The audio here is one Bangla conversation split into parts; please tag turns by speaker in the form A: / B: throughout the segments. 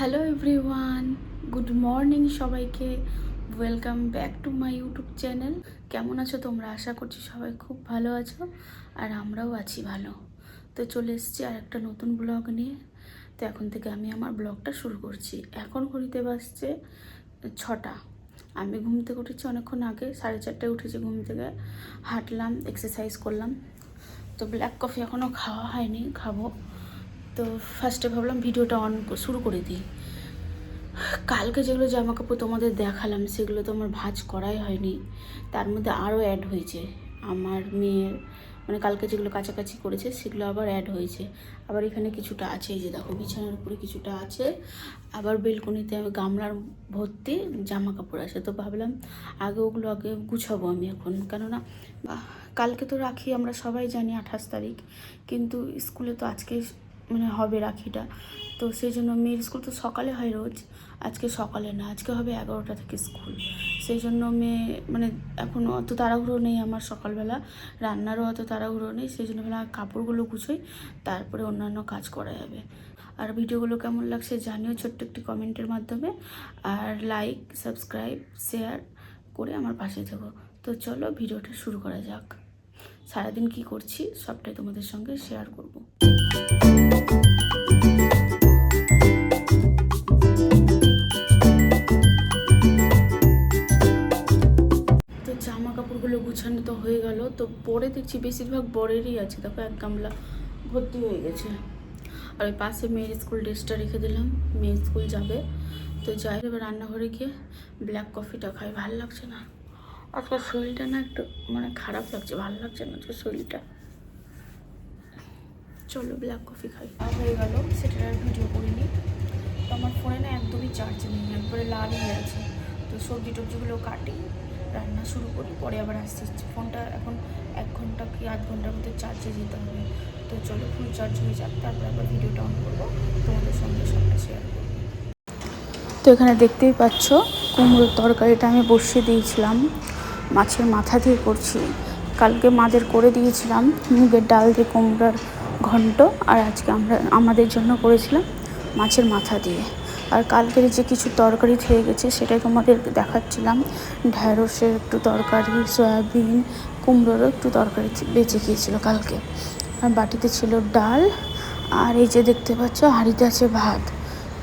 A: হ্যালো এভরিওয়ান, গুড মর্নিং সবাইকে। Welcome back to my YouTube channel. কেমন আছো তোমরা? আশা করছি সবাই খুব ভালো আছো, আর আমরাও আছি ভালো। তো চলে এসেছি আর একটা নতুন ব্লগ নিয়ে। তো এখন থেকে আমি আমার ব্লগটা শুরু করছি। এখন ঘড়িতে বাজছে 6টা। আমি ঘুম থেকে উঠেছি অনেকক্ষণ আগে, 4:30টায় উঠেছি ঘুম থেকে। হাঁটলাম, এক্সারসাইজ করলাম। তো ব্ল্যাক কফি এখনও খাওয়া হয়নি, খাবো। তো ফার্স্টে ভাবলাম ভিডিওটা শুরু করে দিই। কালকে যেগুলো জামা কাপড় তোমাদের দেখালাম সেগুলো তো আমার ভাঁজ করাই হয়নি, তার মধ্যে আরও অ্যাড হয়েছে আমার মেয়ের, মানে কালকে যেগুলো কাছাকাছি করেছে সেগুলো আবার অ্যাড হয়েছে। আবার এখানে কিছুটা আছে, এই যে দেখো বিছানার উপরে কিছুটা আছে। আবার বেলকনিতে গামলার ভর্তি জামা কাপড় আছে। তো ভাবলাম ওগুলো আগে গুছাবো আমি এখন, কেননা কালকে তো রাখি আমরা সবাই জানি 28 তারিখ, কিন্তু স্কুলে তো আজকে মানে হবে রাখিটা। তো সেই জন্য মেয়ের স্কুল তো সকালে হয় রোজ, আজকে সকালে না, আজকে হবে 11টা থেকে স্কুল। সেই জন্য মেয়ে মানে এখন অত তাড়াহুড়ো নেই আমার, সকালবেলা রান্নারও অত তাড়াহুড়ো নেই। সেই জন্য কাপড়গুলো গুছোই, তারপরে অন্যান্য কাজ করা যাবে। আর ভিডিওগুলো কেমন লাগছে জানিও ছোট্ট একটি কমেন্টের মাধ্যমে, আর লাইক, সাবস্ক্রাইব, শেয়ার করে আমার পাশে থেকো। তো চলো ভিডিওটা শুরু করা যাক। সারাদিন কি করছি সবটাই তোমাদের সঙ্গে শেয়ার করব। তো জামা কাপড়গুলো গুছানো তো হয়ে গেল। তো পরে দেখছি বেশিরভাগ বরেরই আছে, দেখো এক গামলা ভর্তি হয়ে গেছে। আর ওই পাশে মেয়ের স্কুল ড্রেসটা রেখে দিলাম, মেয়ে স্কুল যাবে। তো যাই, এবার রান্নাঘরে গিয়ে ব্ল্যাক কফিটা খাই। ভালো লাগছে না আজকে শরীরটা, না একটু মানে খারাপ লাগছে, ভালো লাগছে না আজকে শরীরটা। চলো ব্ল্যাক কফি খাই। হয়ে গেল, সেটা আর ভিডিও করিনি। তো আমার ফোনে না একদমই চার্জ নেই, একবারে লাল হয়ে আছে। তো সবজি টবজিগুলো কাটি, রান্না শুরু করি, পরে আবার আসছি। ফোনটা এখন 1 ঘন্টা কি আধ ঘন্টার মধ্যে চার্জে যেতে হবে। তো চলো ফুল চার্জ হয়ে যাক, তারপরে আবার ভিডিওটা অন করবো, তোমাদের সঙ্গে সবটা শেয়ার করবো। তো এখানে দেখতেই পাচ্ছ কুমড়োর তরকারিটা আমি বসিয়ে দিয়েছিলাম, মাছের মাথা দিয়ে করছি। কালকে মাদের করে দিয়েছিলাম মুগের ডাল দিয়ে কুমড়োর ঘন্ট, আর আজকে আমাদের জন্য করেছিলাম মাছের মাথা দিয়ে। আর কালকের যে কিছু তরকারি থেকে গেছে সেটাই তোমাদের দেখাচ্ছিলাম। ঢ্যাঁড়সের একটু তরকারি, সয়াবিন, কুমড়োরও একটু তরকারি বেঁচে গিয়েছিলো কালকে। আর বাটিতে ছিল ডাল, আর এই যে দেখতে পাচ্ছ হাঁড়িতে আছে ভাত।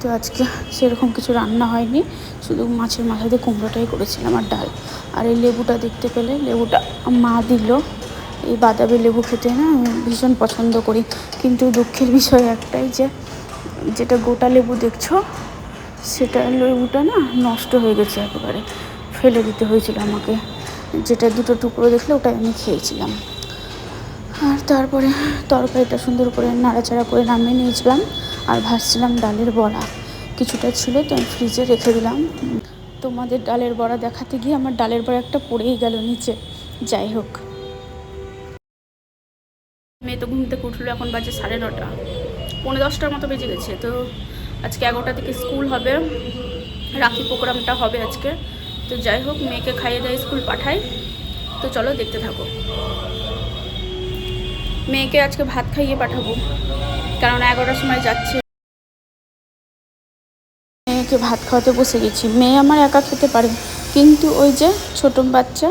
A: তো আজকে সেরকম কিছু রান্না হয়নি, শুধু মাছের মাথা দিয়ে কুমড়োটাই করেছিলাম আর ডাল। আর এই লেবুটা দেখতে পেলে, লেবুটা মা দিল। এই বাতাবি লেবু খেতে না আমি ভীষণ পছন্দ করি, কিন্তু দুঃখের বিষয় একটাই যে যেটা গোটা লেবু দেখছো সেটা লেবুটা না নষ্ট হয়ে গেছে, একেবারে ফেলে দিতে হয়েছিল আমাকে। যেটা 2টো টুকরো দেখলে ওটাই আমি খেয়েছিলাম। আর তারপরে তরকারিটা সুন্দর করে নাড়াচাড়া করে নামিয়ে নিয়েছিলাম, আর ভাজছিলাম ডালের বড়া। কিছুটা ছিল তো আমি ফ্রিজে রেখে দিলাম। তোমাদের ডালের বড়া দেখাতে গিয়ে আমার ডালের বড়া একটা পড়েই গেল নিচে। যাই হোক, মেয়ে তো ঘুম থেকে উঠলো, এখন বাজে 9:30, 9:45টার মতো বেজে গেছে। তো আজকে 11টা থেকে স্কুল হবে, রাখি প্রোগ্রামটা হবে আজকে। তো যাই হোক, মেয়েকে খাইয়ে দেয়, স্কুল পাঠাই। তো চলো দেখতে থাকো। মেয়েকে আজকে ভাত খাইয়ে পাঠাবো, কারণ 11টার সময় যাচ্ছে। মেয়েকে ভাত খাওয়াতে বসে গেছি। মেয়ে আমার একা খেতে পারে, কিন্তু ওই যে ছোটো বাচ্চা,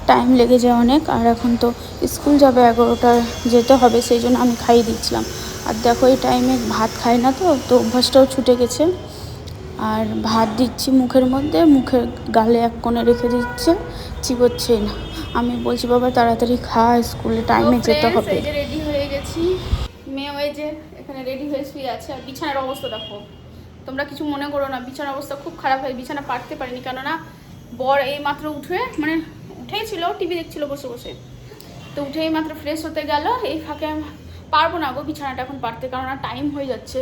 A: টাইম লেগে যায় অনেক। আর এখন তো স্কুল যাবে, 11টায় যেতে হবে, সেই জন্য আমি খাইয়ে দিচ্ছিলাম। আর দেখো এই টাইমে ভাত খাই না, তো অভ্যাসটাও ছুটে গেছে। আর ভাত দিচ্ছি মুখের মধ্যে, মুখের গালে এক কোণে রেখে দিচ্ছে, চিবোচ্ছেই না। আমি বলছি বাবা তাড়াতাড়ি খা, স্কুলে টাইমে যেতে হবে। রেডি হয়ে গেছি, মেয়ে ওই যে এখানে রেডি হয়ে শুয়ে আছে। আর বিছানার অবস্থা দেখো, তোমরা কিছু মনে করো না, বিছানার অবস্থা খুব খারাপ হয়। বিছানা পারতে পারিনি, কেননা বর এই মাত্র উঠেই ছিল, টিভি দেখছিল বসে বসে। তো উঠেই মাত্র ফ্রেশ হতে গেল, এই ফাঁকে পারবো না গো বিছানাটা এখন পারতে, কেননা টাইম হয়ে যাচ্ছে।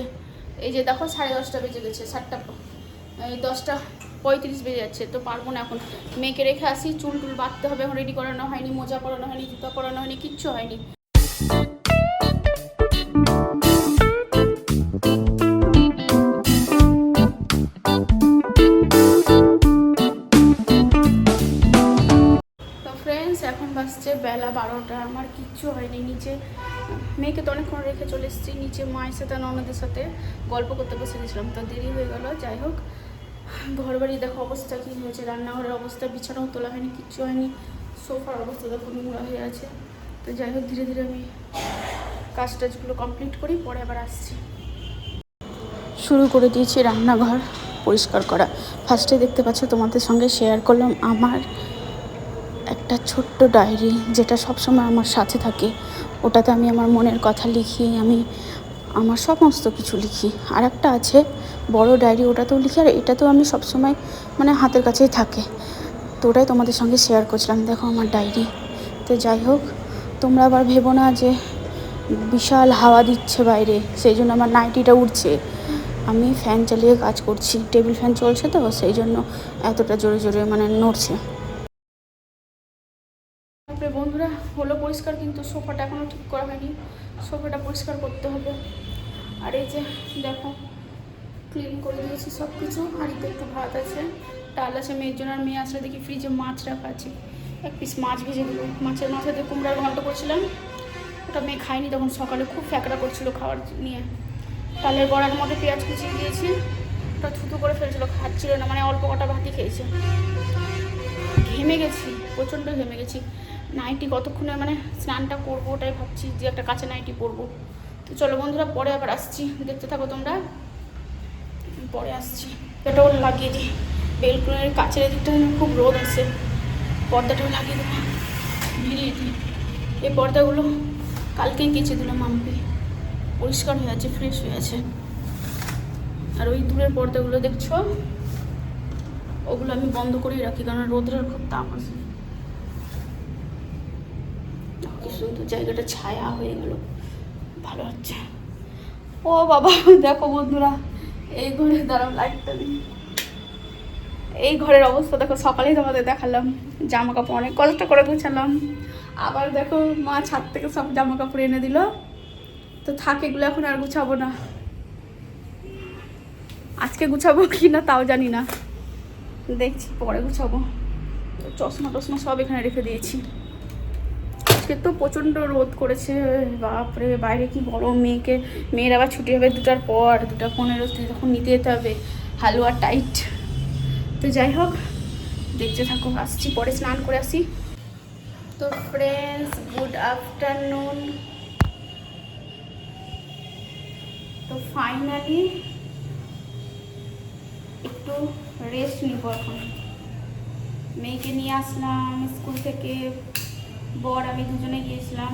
A: এই যে দেখো 10:30 বেজে গেছে, 10:35 বেজে যাচ্ছে। তো পারবো না এখন, মেয়েকে রেখে আসি। চুল টুল বাঁধতে হবে, এখন রেডি করানো হয়নি, মোজা পরানো হয়নি, জুতা পরানো হয়নি, কিচ্ছু হয়নি। এখন বাজছে বেলা 12টা, আমার কিচ্ছু হয়নি। নিচে মেয়েকে তো অনেকক্ষণ রেখে চলে এসেছি, নিচে মায়ের সাথে ননদের সাথে গল্প করতে বসে গেছিলাম, তো দেরি হয়ে গেল। যাই হোক, ঘর বাড়ি দেখো অবস্থা কী হয়েছে, রান্নাঘরের অবস্থা, বিছানাও তোলা হয়নি, কিচ্ছু হয়নি, সোফার অবস্থা দেখো নোংরা হয়ে আছে। তো যাই হোক, ধীরে ধীরে আমি কাজ টাজগুলো কমপ্লিট করি, পরে আবার আসছি। শুরু করে দিয়েছি রান্নাঘর পরিষ্কার করা। ফার্স্টে দেখতে পাচ্ছ, তোমাদের সঙ্গে শেয়ার করলাম আমার একটা ছোট্ট ডায়েরি, যেটা সবসময় আমার সাথে থাকে। ওটাতে আমি আমার মনের কথা লিখি, আমি আমার সমস্ত কিছু লিখি। আর একটা আছে বড় ডায়েরি, ওটাতেও লিখি, আর এটাতেও আমি সবসময় মানে হাতের কাছেই থাকে। তো ওটাই তোমাদের সঙ্গে শেয়ার করছিলাম, দেখো আমার ডায়েরি। তো যাই হোক, তোমরা আবার ভেবো না যে বিশাল হাওয়া দিচ্ছে বাইরে, সেই জন্য আমার নাইটিটা উঠছে। আমি ফ্যান চালিয়ে কাজ করছি, টেবিল ফ্যান চলছে তো, সেই জন্য এতটা জোরে জোরে মানে নড়ছে। তারপরে বন্ধুরা হলো পরিষ্কার, কিন্তু সোফাটা এখনও ঠিক করা হয়নি, সোফাটা পরিষ্কার করতে হবে। আর এই যে দেখো, ক্লিন করে দিয়েছি সব কিছু। হাঁড়িতে একটু ভাত আছে, ডাল আছে মেয়ের জন্য, আর মেয়ে আসলে দেখি ফ্রিজে মাছ রাখা আছে, এক পিস মাছ ভেজে দেবো। মাছের মাথা দিয়ে কুমড়ার ঘন্ট করছিলাম, ওটা মেয়ে খায়নি, তখন সকালে খুব ফ্যাকড়া করছিল খাওয়ার নিয়ে। তালের বড়ার মধ্যে পেঁয়াজ কুচিয়ে দিয়েছি, ওটা থুতু করে ফেলছিল, খাচ্ছিল না, মানে অল্প কটা ভাতই খেয়েছে। ঘেমে গেছি, প্রচণ্ড ঘেমে গেছি। নাইটি কতক্ষণে মানে স্নানটা করবো, ওটাই ভাবছি যে একটা কাঁচা নাইটি পরবো। তো চলো বন্ধুরা, পরে আবার আসছি, দেখতে থাকো তোমরা, পরে আসছি। এটাও লাগিয়ে দিই, বেলকুনির কাছের দিকটা খুব রোদ আছে, পর্দাটাও লাগিয়ে দেবো, ভিড়িয়ে দিই। এই পর্দাগুলো কালকেই কেচে দিলাম, মাম্পি পরিষ্কার হয়ে আছে, ফ্রেশ হয়ে আছে। আর ওই দূরের পর্দাগুলো দেখছো, ওগুলো আমি বন্ধ করেই রাখি, কারণ রোদ্রের খুব তাপ আছে। কি সুন্দর জায়গাটা ছায়া হয়ে গেল, ভালো হচ্ছে। ও বাবা দেখো বন্ধুরা, এই ঘরে দাঁড়াও, লাইটটা দিই। এই ঘরের অবস্থা দেখো, সকালেই তোমাদের দেখালাম, জামা কাপড় অনেক কষ্ট করে গুছালাম। আবার দেখো মা ছাদ থেকে সব জামা কাপড় এনে দিল, তো থাক, এগুলো এখন আর গুছাবো না। আজকে গুছাবো কি না তাও জানি না, দেখছি পরে গুছাবো। চশমা টশমা সব এখানে রেখে দিয়েছি। আজকে তো প্রচণ্ড রোদ করেছে, বাপরে বাইরে কি গরম। মেয়ের আবার ছুটি হবে 2টার পর, 2:15 তখন নিতে যেতে হবে, হালুয়া টাইট। তো যাই হোক, দেখতে থাকো, আসছি পরে, স্নান করে আসি। তো ফ্রেন্ডস, গুড আফটারনুন। তো ফাইনালি একটু রেস্ট নিব এখন। মেয়েকে নিয়ে আসলাম স্কুল থেকে, বর আমি দুজনে গিয়েছিলাম,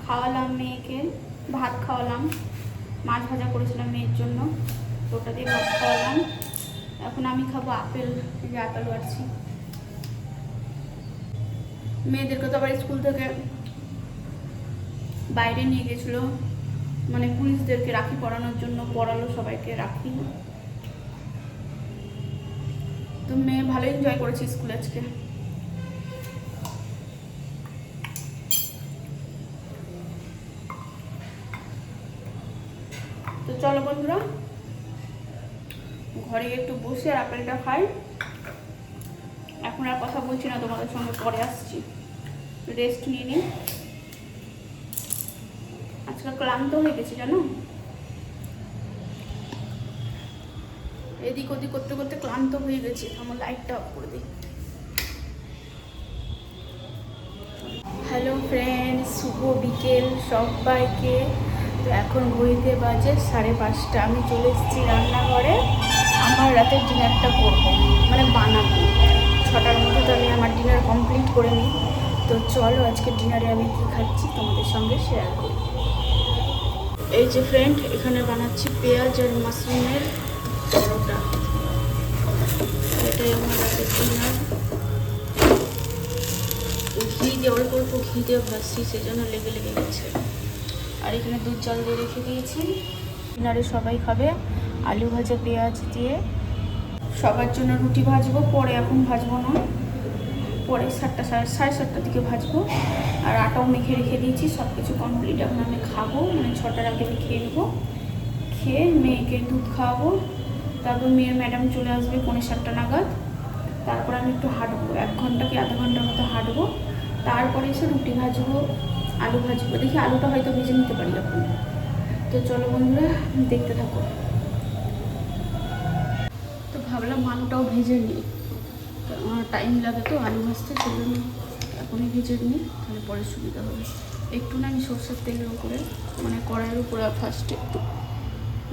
A: খাওয়ালাম মেয়েকে, ভাত খাওয়ালাম, মাছ ভাজা করেছিলাম মেয়ের জন্য, ওটা দিয়ে ভাত খাওয়ালাম। এখন আমি খাবো আপেল, যে আপেল বাড়ছি। মেয়েদেরকে তো আবার স্কুল থেকে বাইরে নিয়ে গেছিলো, মানে পুলিশদেরকে রাখি পরানোর জন্য, পড়ালো সবাইকে রাখি। তো মেয়ে ভালো এনজয় করেছে স্কুল আজকে। তো চলো বন্ধুরা, ঘরে একটু বসে আর আপেলটা খাই। এখন আর কথা বলছি না তোমাদের সঙ্গে, পরে আসছি, রেস্ট নিয়ে নিই। আজকাল ক্লান্ত হয়ে গেছি জানো, এদিক ওদিক করতে করতে ক্লান্ত হয়ে গেছি। আমার লাইটটা অফ করে দিই। হ্যালো ফ্রেন্ডস, শুভ বিকেল সবাইকে। তো এখন ঘড়িতে বাজে 5:30, আমি চলে এসেছি রান্নাঘরে। আমার রাতের ডিনারটা করবো, মানে বানাবো। 6টার মধ্যে তো আমি আমার ডিনার কমপ্লিট করে নিই। তো চলো আজকে ডিনারে আমি কী খাচ্ছি তোমাদের সঙ্গে শেয়ার করি। এই যে ফ্রেন্ড, এখানে বানাচ্ছি পেঁয়াজ আর মাশরুমের পরোটা। এটাই আমার রাতের ডিনার। ঘি দিয়ে, অল্প অল্প ঘি দিয়ে ভাজছি, সেজন্য লেগে লেগে গেছে। আর এখানে দুধ জল দিয়ে রেখে দিয়েছি। ডিনারে সবাই খাবে আলু ভাজা পেঁয়াজ দিয়ে। সবার জন্য রুটি ভাজবো পরে, এখন ভাজবো না, পরে 7টা 7:30টার দিকে ভাজবো। আর আটাও মেখে রেখে দিয়েছি, সব কিছু কমপ্লিট। এখন আমি খাবো, মানে 6টার আগে আমি খেয়ে নেবো। খেয়ে মেয়েকে দুধ খাওয়াবো, তারপর মেয়ের ম্যাডাম চলে আসবে 6:45 নাগাদ। তারপর আমি একটু হাঁটবো, 1 ঘন্টা কি আধা ঘন্টার মতো হাঁটবো। তারপরে এসে রুটি ভাজবো, আলু ভাজবো। দেখি আলুটা হয়তো ভেজে নিতে পারি এখন। তো চলো বন্ধুরা দেখতে থাকো। তো ভাবলাম আলুটাও ভেজে নিই, আমার টাইম লাগে তো আলু ভাজতে, সেজন্য এখনই ভেজে নিই, তাহলে পরে সুবিধা হবে। একটু না আমি সর্ষের তেলের উপরে মানে কড়াইয়ের উপরে ফার্স্টে একটু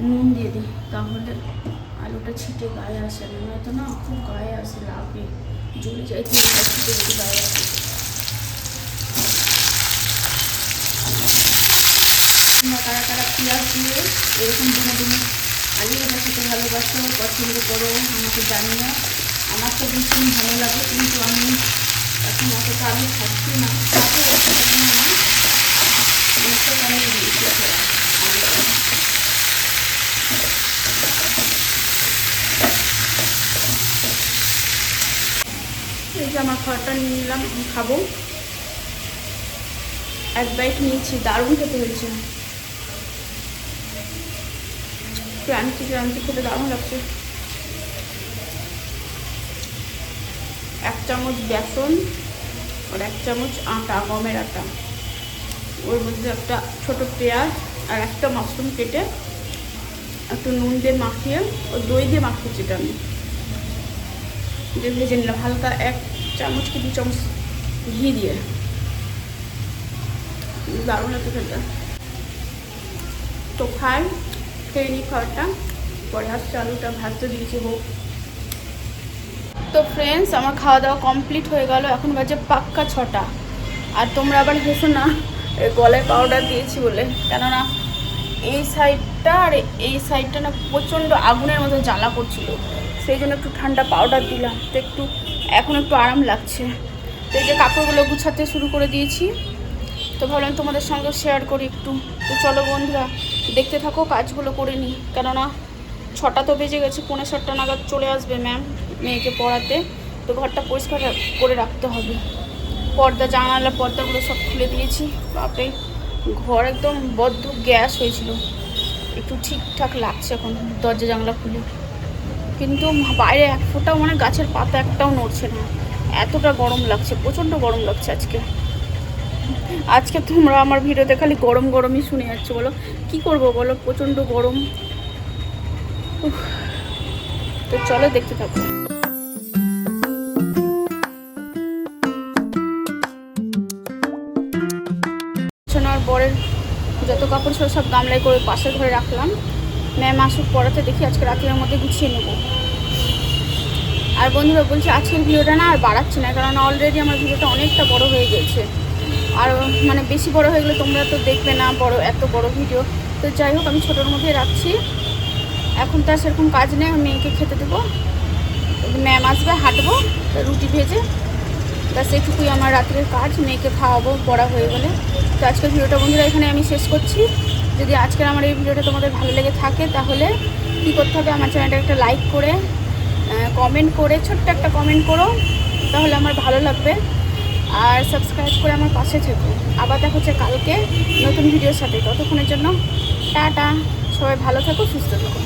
A: নুন দিয়ে দিই, তাহলে আলুটা ছিটে গায়ে আসে না, নয়তো না খুব গায়ে আসে, লাগে জ্বলে যায়, তেলটা ছিটে যদি গায়ে আসে। তোমরা কারা কারা পেঁয়াজ দিয়ে এরকম দিনে দিনে আলু ভাজা খেতে ভালোবাসো, পছন্দ করো, আমাকে জানিও। আমার তো ভীষণ ভালো লাগে, কিন্তু আমি এখন অতটা আলু খাচ্ছি না, অনেকটা কমে দিয়েছি আলু। এই যে আমার খাবারটা নিয়ে নিলাম, এখন খাবো। এক বাইট নিয়েছি, দারুণ খেতে হয়েছে, ক্রাঞ্চি ক্রাঞ্চি খেতে দারুণ লাগছে। 1 চামচ বেসন আর 1 চামচ আটা, গমের আটা, ওর মধ্যে একটা ছোট পেঁয়াজ আর একটা মাশরুম কেটে একটু নুন দিয়ে মাখিয়ে, ও দই দিয়ে মাখিয়েছি এটা আমি, যে ভেজে নিলাম হালকা 1 চামচ কি 2 চামচ ঘি দিয়ে, দারুণ লাগছে খেতে। তো খেয়ে নিই খাবারটা, পরে আসছে আলুটা ভাজতে দিয়েছি হোক। তো ফ্রেন্ডস, আমার খাওয়া দাওয়া কমপ্লিট হয়ে গেল, এখন বাজে পাক্কা 6টা। আর তোমরা আবার হেসো না গলায় পাউডার দিয়েছি বলে, কেননা এই সাইডটা আর এই সাইডটা না প্রচণ্ড আগুনের মতো জ্বালা করছিল, সেই জন্য একটু ঠান্ডা পাউডার দিলাম, তো একটু এখন একটু আরাম লাগছে। তো এই যে কাপড়গুলো গুছাতে শুরু করে দিয়েছি, তো ভাবলাম তোমাদের সঙ্গে শেয়ার করি একটু। তো চলো বন্ধুরা দেখতে থাকো, কাজগুলো করে নিই, কেননা 6টা তো বেজে গেছে, 7:45 নাগাদ চলে আসবে ম্যাম মেয়েকে পড়াতে, তো ঘরটা পরিষ্কার করে রাখতে হবে। পর্দা, জানালা পর্দাগুলো সব খুলে দিয়েছি। বাপরে, ঘর একদম বদ্ধ গ্যাস হয়েছিল, একটু ঠিকঠাক লাগছে এখন দরজা জানলা খুলে, কিন্তু বাইরে 1 ফোঁটাও মানে গাছের পাতা একটাও নড়ছে না, এতটা গরম লাগছে, প্রচণ্ড গরম লাগছে আজকে তোমরা আমার ভিডিওতে খালি গরম গরমই শুনে যাচ্ছ, বলো কি করব বলো, প্রচণ্ড গরম। তো চলো দেখতে থাকো। সোনার বরের যত কাপড় ছিল সব গামলায় করে পাশের ঘরে রাখলাম, ম্যাম আসুক পড়াতে, দেখি আজকে রাতের মধ্যে গুছিয়ে নেব। আর বন্ধুরা বলছি আজকের ভিডিওটা না আর বাড়াচ্ছি না, কারণ অলরেডি আমার ভিডিওটা অনেকটা বড় হয়ে গেছে, আর মানে বেশি বড় হয়ে গেলে তোমরা তো দেখবে না এত বড় ভিডিও। তো যাই হোক, আমি ছোটোর মধ্যে রাখছি। এখন তো আর সেরকম কাজ নেই, মেয়েকে খেতে দেবো, ম্যাম আসবে, হাঁটবো, রুটি ভেজে, ব্যাস এটুকুই আমার রাত্রের কাজ, মেয়েকে খাওয়াবো পড়া হয়ে গেলে। তো আজকের ভিডিওটা বন্ধুরা এখানে আমি শেষ করছি। যদি আজকের আমার এই ভিডিওটা তোমাদের ভালো লেগে থাকে, তাহলে কী করতে হবে, আমার চ্যানেলটা একটা লাইক করে, কমেন্ট করে, ছোট্ট একটা কমেন্ট করো, তাহলে আমার ভালো লাগবে। আর সাবস্ক্রাইব করে আমার পাশে থেকো। আবার দেখা হচ্ছে কালকে নতুন ভিডিওর সাথে, ততক্ষণের জন্য টাটা, সবাই ভালো থাকো, সুস্থ থাকো।